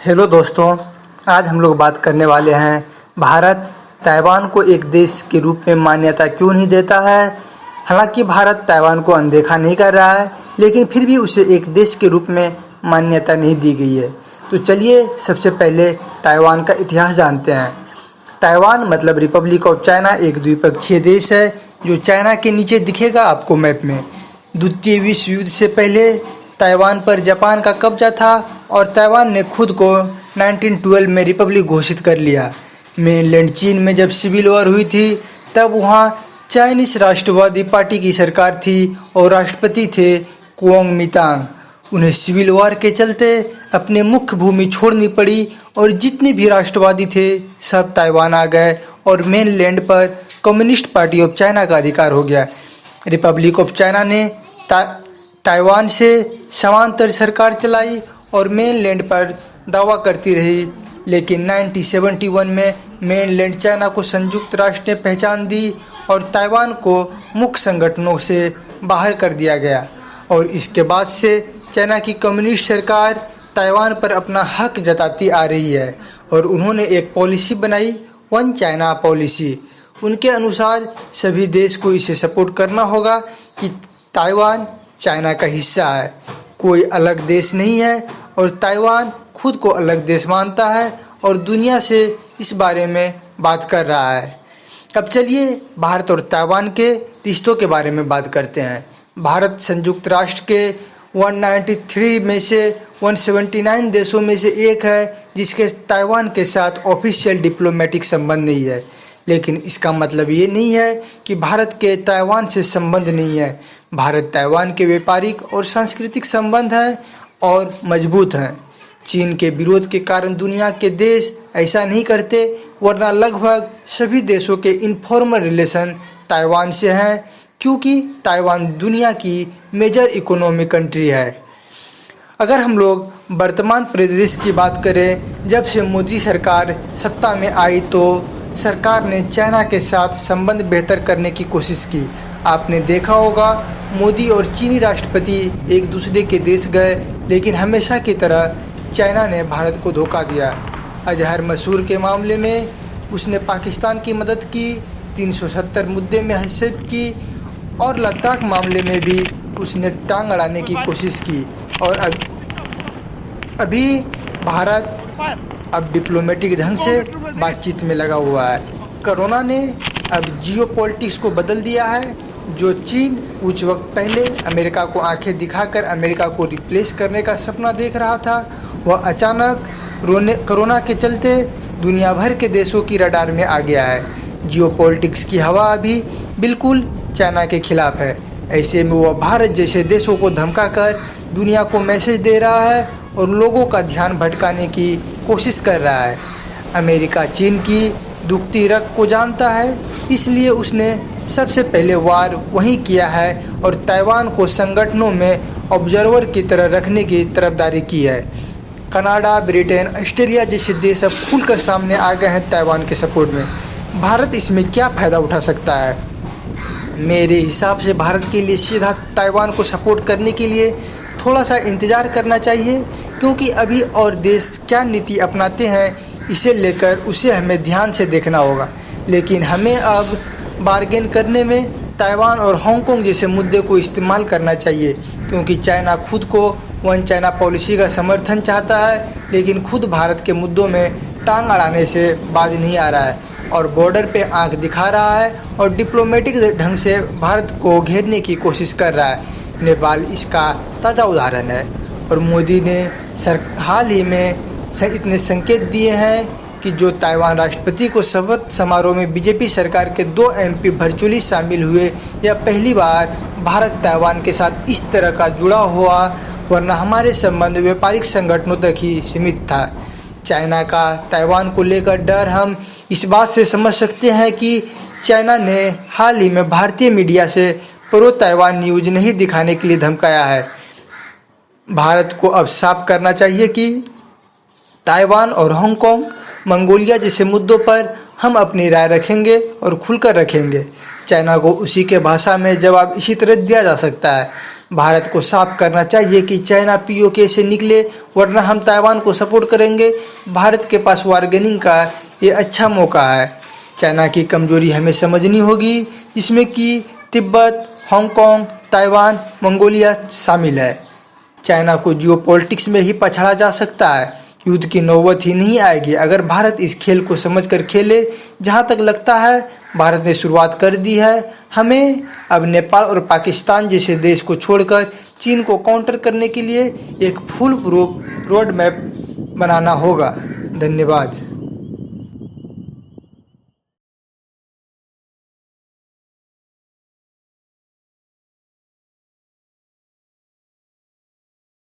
Hello दोस्तों, आज हम लोग बात करने वाले हैं भारत ताइवान को एक देश के रूप में मान्यता क्यों नहीं देता है। हालांकि भारत ताइवान को अनदेखा नहीं कर रहा है, लेकिन फिर भी उसे एक देश के रूप में मान्यता नहीं दी गई है। तो चलिए सबसे पहले ताइवान का इतिहास जानते हैं। ताइवान मतलब रिपब्लिक ऑफ चाइना एक द्विपक्षीय देश है जो चाइना के नीचे दिखेगा आपको मैप में। द्वितीय विश्व युद्ध से पहले ताइवान पर जापान का कब्जा था और ताइवान ने खुद को 1912 में रिपब्लिक घोषित कर लिया। मेनलैंड चीन में जब सिविल वॉर हुई थी तब वहाँ चाइनीज राष्ट्रवादी पार्टी की सरकार थी और राष्ट्रपति थे कुओमिंतांग। उन्हें सिविल वॉर के चलते अपने मुख्य भूमि छोड़नी पड़ी और जितने भी राष्ट्रवादी थे सब ताइवान आ गए और मेनलैंड पर कम्युनिस्ट पार्टी ऑफ चाइना का अधिकार हो गया। रिपब्लिक ऑफ चाइना ने ताइवान से समांतर सरकार चलाई और मेनलैंड पर दावा करती रही, लेकिन 1971 में मेनलैंड चाइना को संयुक्त राष्ट्र ने पहचान दी और ताइवान को मुख्य संगठनों से बाहर कर दिया गया। और इसके बाद से चाइना की कम्युनिस्ट सरकार ताइवान पर अपना हक जताती आ रही है और उन्होंने एक पॉलिसी बनाई, वन चाइना पॉलिसी। उनके अनुसार सभी देश को इसे सपोर्ट करना होगा कि ताइवान चाइना का हिस्सा है, कोई अलग देश नहीं है और ताइवान खुद को अलग देश मानता है और दुनिया से इस बारे में बात कर रहा है। अब चलिए भारत और ताइवान के रिश्तों के बारे में बात करते हैं। भारत संयुक्त राष्ट्र के 193 में से 179 देशों में से एक है जिसके ताइवान के साथ ऑफिशियल डिप्लोमेटिक संबंध नहीं है, लेकिन इसका मतलब ये नहीं है कि भारत के ताइवान से संबंध नहीं है। भारत ताइवान के व्यापारिक और सांस्कृतिक संबंध हैं और मजबूत हैं। चीन के विरोध के कारण दुनिया के देश ऐसा नहीं करते, वरना लगभग सभी देशों के इनफॉर्मल रिलेशन ताइवान से हैं, क्योंकि ताइवान दुनिया की मेजर इकोनॉमिक कंट्री है। अगर हम लोग वर्तमान परिदृश्य की बात करें, जब से मोदी सरकार सत्ता में आई तो सरकार ने चाइना के साथ संबंध बेहतर करने की कोशिश की। आपने देखा होगा मोदी और चीनी राष्ट्रपति एक दूसरे के देश गए, लेकिन हमेशा की तरह चाइना ने भारत को धोखा दिया। अजहर मसूद के मामले में उसने पाकिस्तान की मदद की, 370 मुद्दे में हस्तक्षेप की और लद्दाख मामले में भी उसने टांग अड़ाने की कोशिश की। और अभी भारत अब डिप्लोमेटिक ढंग से बातचीत में लगा हुआ है। कोरोना ने अब जियोपॉलिटिक्स को बदल दिया है। जो चीन कुछ वक्त पहले अमेरिका को आंखें दिखाकर अमेरिका को रिप्लेस करने का सपना देख रहा था, वह अचानक कोरोना के चलते दुनिया भर के देशों की रडार में आ गया है। जियोपॉलिटिक्स की हवा अभी बिल्कुल चाइना के खिलाफ है। ऐसे में वह भारत जैसे देशों को धमकाकर दुनिया को मैसेज दे रहा है और लोगों का ध्यान भटकाने की कोशिश कर रहा है। अमेरिका चीन की दुखती रग को जानता है, इसलिए उसने सबसे पहले वार वहीं किया है और ताइवान को संगठनों में ऑब्जर्वर की तरह रखने की तरफदारी की है। कनाडा, ब्रिटेन, ऑस्ट्रेलिया जैसे देश अब खुलकर सामने आ गए हैं ताइवान के सपोर्ट में। भारत इसमें क्या फ़ायदा उठा सकता है? मेरे हिसाब से भारत के लिए सीधा ताइवान को सपोर्ट करने के लिए थोड़ा सा इंतज़ार करना चाहिए, क्योंकि अभी और देश क्या नीति अपनाते हैं इसे लेकर उसे हमें ध्यान से देखना होगा। लेकिन हमें अब बार्गेन करने में ताइवान और हांगकांग जैसे मुद्दे को इस्तेमाल करना चाहिए, क्योंकि चाइना खुद को वन चाइना पॉलिसी का समर्थन चाहता है, लेकिन खुद भारत के मुद्दों में टांग अड़ाने से बाज नहीं आ रहा है और बॉर्डर पे आंख दिखा रहा है और डिप्लोमेटिक ढंग से भारत को घेरने की कोशिश कर रहा है। नेपाल इसका ताज़ा उदाहरण है और मोदी ने हाल ही में इतने संकेत दिए हैं कि जो ताइवान राष्ट्रपति को शपथ समारोह में बीजेपी सरकार के 2 MP वर्चुअली शामिल हुए, यह पहली बार भारत ताइवान के साथ इस तरह का जुड़ा हुआ, वरना हमारे संबंध व्यापारिक संगठनों तक ही सीमित था। चाइना का ताइवान को लेकर डर हम इस बात से समझ सकते हैं कि चाइना ने हाल ही में भारतीय मीडिया से प्रो ताइवान न्यूज़ नहीं दिखाने के लिए धमकाया है। भारत को अब साफ करना चाहिए कि ताइवान और हांगकांग, मंगोलिया जैसे मुद्दों पर हम अपनी राय रखेंगे और खुलकर रखेंगे। चाइना को उसी के भाषा में जवाब इसी तरह दिया जा सकता है। भारत को साफ करना चाहिए कि चाइना पीओके से निकले, वरना हम ताइवान को सपोर्ट करेंगे। भारत के पास बार्गेनिंग का ये अच्छा मौका है। चाइना की कमजोरी हमें समझनी होगी, जिसमें कि तिब्बत, हांगकांग, ताइवान, मंगोलिया शामिल है। चाइना को जियोपॉलिटिक्स में ही पछाड़ा जा सकता है, युद्ध की नौबत ही नहीं आएगी अगर भारत इस खेल को समझकर खेले। जहां तक लगता है भारत ने शुरुआत कर दी है, हमें अब नेपाल और पाकिस्तान जैसे देश को छोड़कर चीन को काउंटर करने के लिए एक फुल प्रूफ रोड मैप बनाना होगा। धन्यवाद।